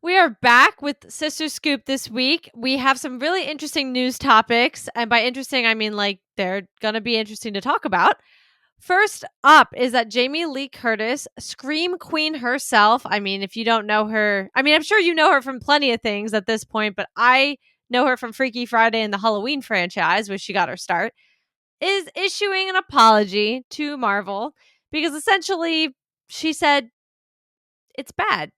We are back with Sister Scoop this week. We have some really interesting news topics. And by interesting, I mean like they're going to be interesting to talk about. First up is that Jamie Lee Curtis, Scream Queen herself. I mean, if you don't know her, I mean, I'm sure you know her from plenty of things at this point, but I know her from Freaky Friday and the Halloween franchise, where she got her start, is issuing an apology to Marvel because essentially she said it's bad.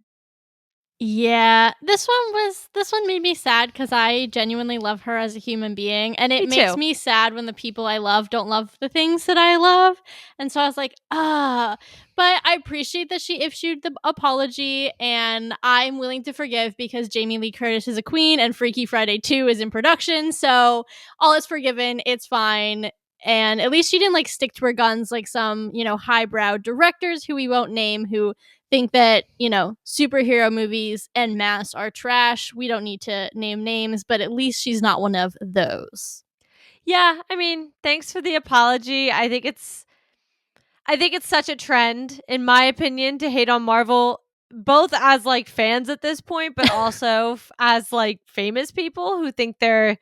Yeah, this one made me sad because I genuinely love her as a human being, and it makes me sad when the people I love don't love the things that I love. And so I was like, but I appreciate that she issued the apology, and I'm willing to forgive because Jamie Lee Curtis is a queen and Freaky Friday 2 is in production, so all is forgiven. It's fine. And at least she didn't like stick to her guns like some, highbrow directors who we won't name who think that, superhero movies en masse are trash. We don't need to name names, but at least she's not one of those. Yeah, I mean, thanks for the apology. I think it's such a trend, in my opinion, to hate on Marvel, both as like fans at this point, but also as like famous people who think they're,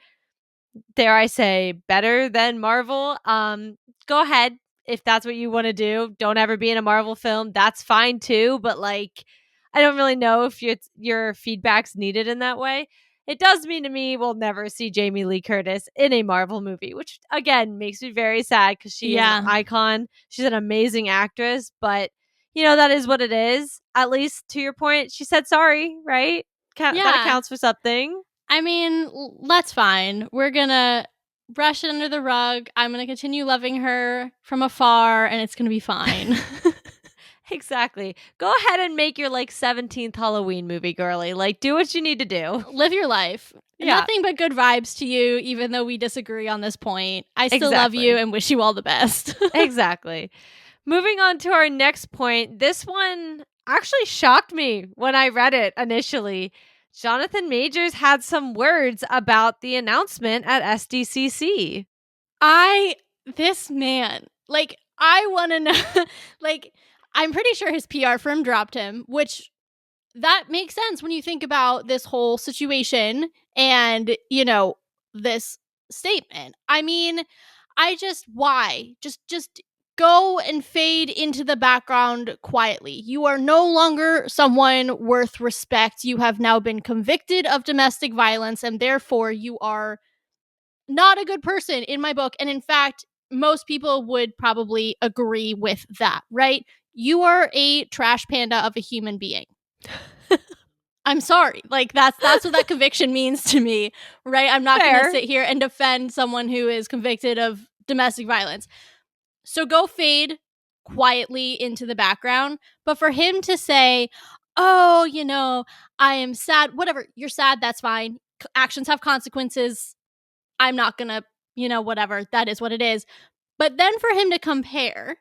dare I say, better than Marvel. Go ahead if that's what you want to do. Don't ever be in a Marvel film. That's fine too. But like, I don't really know if your feedback's needed in that way. It does mean to me we'll never see Jamie Lee Curtis in a Marvel movie, which again makes me very sad because she is an icon. She's an amazing actress, but that is what it is. At least to your point, she said sorry, right? That accounts for something. I mean, that's fine. We're gonna brush it under the rug. I'm gonna continue loving her from afar, and it's gonna be fine. Exactly. Go ahead and make your like 17th Halloween movie, girly. Like, do what you need to do. Live your life. Yeah. Nothing but good vibes to you, even though we disagree on this point. I still love you and wish you all the best. Exactly. Moving on to our next point. This one actually shocked me when I read it initially. Jonathan Majors had some words about the announcement at SDCC. This man, like, I want to know, like, I'm pretty sure his PR firm dropped him, which that makes sense when you think about this whole situation and, this statement. I mean, why? Just go and fade into the background quietly. You are no longer someone worth respect. You have now been convicted of domestic violence, and therefore you are not a good person in my book. And in fact, most people would probably agree with that, right? You are a trash panda of a human being. I'm sorry. Like, that's what that conviction means to me, right? I'm not going to sit here and defend someone who is convicted of domestic violence. So go fade quietly into the background. But for him to say, oh, I am sad, whatever, you're sad, that's fine. Actions have consequences. I'm not going to, whatever, that is what it is. But then for him to compare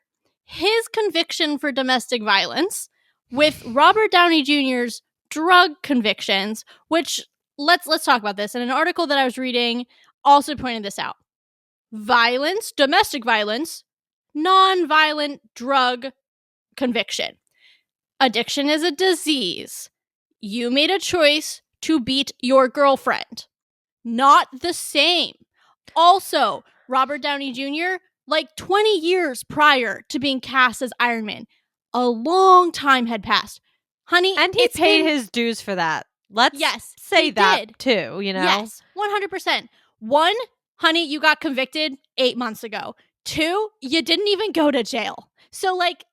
his conviction for domestic violence with Robert Downey Jr.'s drug convictions, which let's talk about this. In an article that I was reading also pointed this out. Violence, domestic violence, non-violent drug conviction. Addiction is a disease. You made a choice to beat your girlfriend. Not the same. Also, Robert Downey Jr., like 20 years prior to being cast as Iron Man, a long time had passed. Honey, and he paid his dues for that. Let's say that too, Yes, 100%. One, honey, you got convicted 8 months ago. Two, you didn't even go to jail. So, like,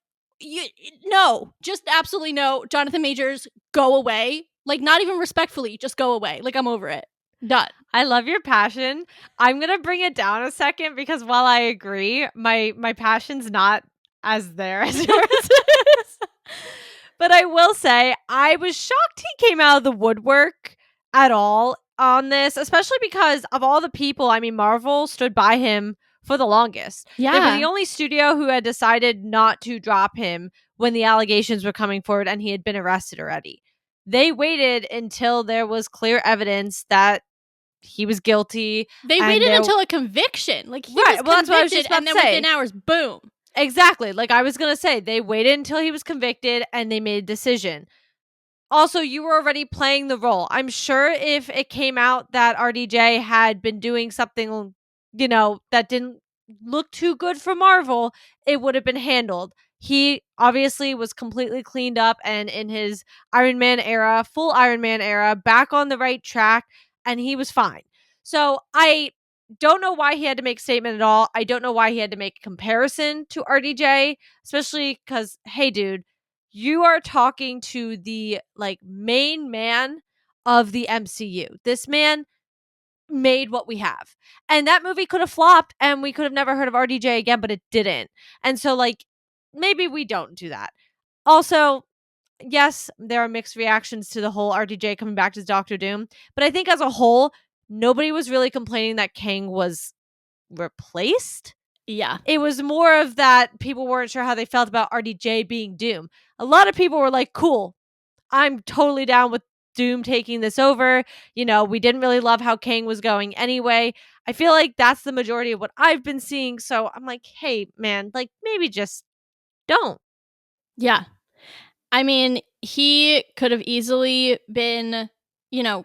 no, just absolutely no. Jonathan Majors, go away. Like, not even respectfully, just go away. Like, I'm over it. Done. I love your passion. I'm going to bring it down a second because while I agree, my passion's not as there as yours is. But I will say, I was shocked he came out of the woodwork at all on this, especially because of all the people. I mean, Marvel stood by him for the longest. Yeah. They were the only studio who had decided not to drop him when the allegations were coming forward and he had been arrested already. They waited until there was clear evidence that he was guilty. They waited until a conviction. Like, he was convicted, that's what I was just about to say. Within hours, boom. Exactly. Like I was going to say, they waited until he was convicted and they made a decision. Also, you were already playing the role. I'm sure if it came out that RDJ had been doing something, that didn't look too good for Marvel, it would have been handled. He obviously was completely cleaned up and in his Iron Man era, full Iron Man era, back on the right track, and he was fine. So I don't know why he had to make a statement at all. I don't know why he had to make a comparison to RDJ, especially because, hey, dude, you are talking to the main man of the MCU. This man made what we have. And that movie could have flopped and we could have never heard of RDJ again, but it didn't. And so maybe we don't do that. Also, yes, there are mixed reactions to the whole RDJ coming back as Doctor Doom, but I think as a whole, nobody was really complaining that Kang was replaced. Yeah. It was more of that people weren't sure how they felt about RDJ being Doom. A lot of people were like, cool, I'm totally down with Doom taking this over. We didn't really love how Kang was going anyway. I feel like that's the majority of what I've been seeing. So I'm like, hey, man, maybe just don't. Yeah. I mean, he could have easily been,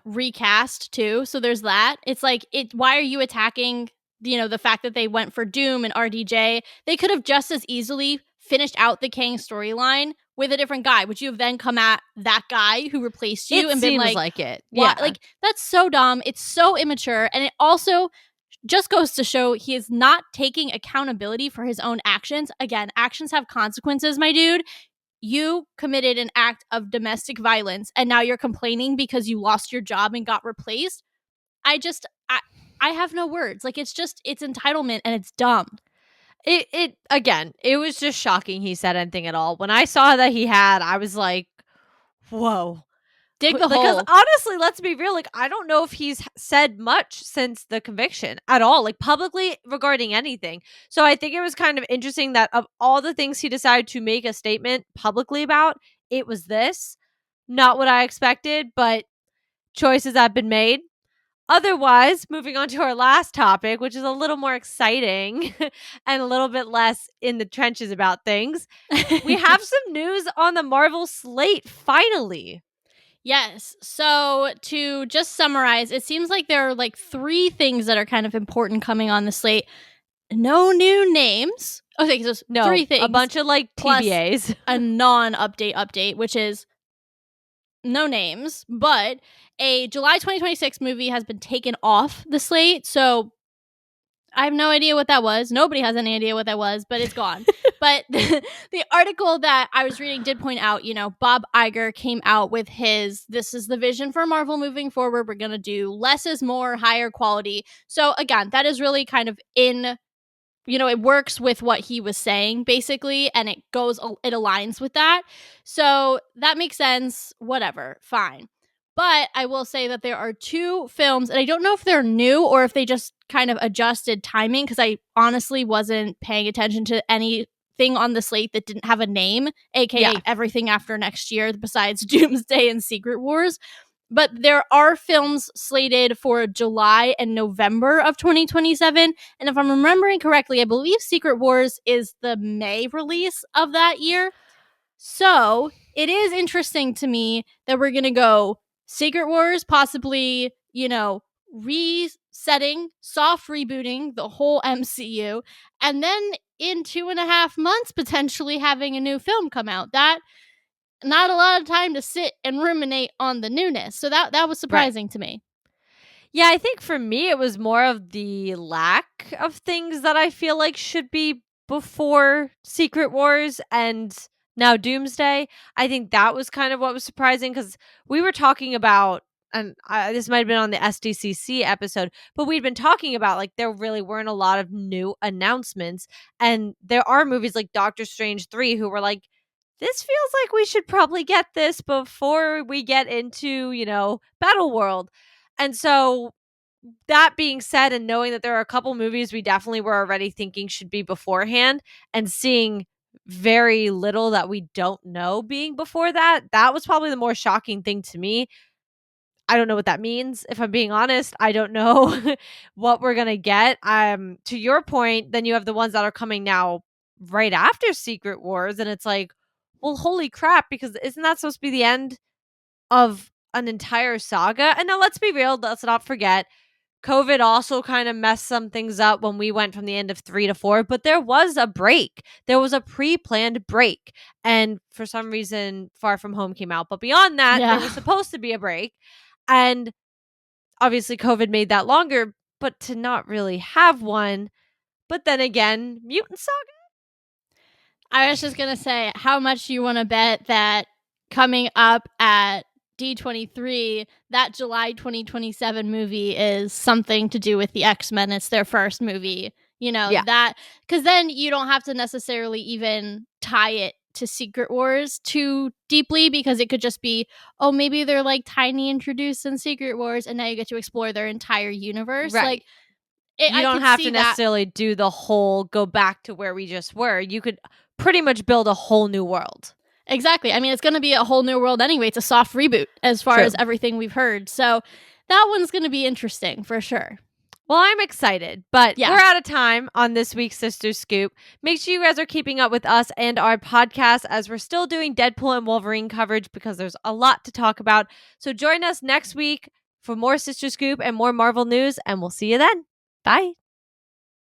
recast too. So there's that. It's like, why are you attacking, the fact that they went for Doom and RDJ? They could have just as easily finished out the Kang storyline with a different guy. Would you have then come at that guy who replaced you It and been seems like, like it. why? Yeah. Like, that's so dumb. It's so immature. And it also just goes to show he is not taking accountability for his own actions. Again, actions have consequences, my dude. You committed an act of domestic violence and now you're complaining because you lost your job and got replaced. I have no words. It's entitlement and it's dumb. It was just shocking he said anything at all. When I saw that he had, I was like, whoa. Dig the Because hole. honestly, let's be real, I don't know if he's said much since the conviction at all, publicly regarding anything. So I think it was kind of interesting that of all the things he decided to make a statement publicly about, it was this. Not what I expected, but choices have been made. Otherwise, moving on to our last topic, which is a little more exciting and a little bit less in the trenches about things, we have some news on the Marvel slate finally. Yes. So to just summarize, it seems like there are 3 things that are kind of important coming on the slate. No new names. Okay, so No, 3 things. a bunch of TBAs. A non-update update, which is no names, but a July 2026 movie has been taken off the slate. So I have no idea what that was. Nobody has any idea what that was, but it's gone. But the article that I was reading did point out, Bob Iger came out with this is the vision for Marvel moving forward. We're going to do less is more, higher quality. So again, that is really kind of it works with what he was saying basically, and it aligns with that. So that makes sense. Whatever. Fine. But I will say that there are 2 films, and I don't know if they're new or if they just kind of adjusted timing, because I honestly wasn't paying attention to anything on the slate that didn't have a name, aka everything after next year besides Doomsday and Secret Wars. But there are films slated for July and November of 2027. And if I'm remembering correctly, I believe Secret Wars is the May release of that year. So it is interesting to me that we're going to go Secret Wars, possibly, resetting, soft rebooting the whole MCU, and then in 2.5 months, potentially having a new film come out. That not a lot of time to sit and ruminate on the newness. So that was surprising to me. Yeah, I think for me, it was more of the lack of things that I feel like should be before Secret Wars and now Doomsday. I think that was kind of what was surprising, because we were talking about, and this might have been on the SDCC episode, but we'd been talking about there really weren't a lot of new announcements. And there are movies like Doctor Strange 3 who were like, this feels like we should probably get this before we get into, Battle World. And so that being said, and knowing that there are a couple movies we definitely were already thinking should be beforehand, and seeing very little that we don't know being before that, that was probably the more shocking thing to me. I don't know what that means. If I'm being honest, I don't know what we're going to get. To your point, then you have the ones that are coming now right after Secret Wars. And it's like, well, holy crap, because isn't that supposed to be the end of an entire saga. And now let's be real, let's not forget, COVID also kind of messed some things up when we went from the end of 3 to 4, but there was a break. There was a pre-planned break. And for some reason, Far From Home came out. But beyond that, there was supposed to be a break. And obviously, COVID made that longer, but to not really have one. But then again, Mutant Saga. I was just going to say, how much you want to bet that coming up at D23, that July 2027 movie is something to do with the X-Men. It's their first movie, that, because then you don't have to necessarily even tie it to Secret Wars too deeply, because it could just be, oh, maybe they're like tiny introduced in Secret Wars and now you get to explore their entire universe. Right. Like, you don't have to necessarily do the whole go back to where we just were. You could pretty much build a whole new world. Exactly. I mean, it's going to be a whole new world anyway. It's a soft reboot as far as everything we've heard. So that one's going to be interesting for sure. Well, I'm excited, but we're out of time on this week's Sister Scoop. Make sure you guys are keeping up with us and our podcast, as we're still doing Deadpool and Wolverine coverage because there's a lot to talk about. So join us next week for more Sister Scoop and more Marvel news, and we'll see you then. Bye.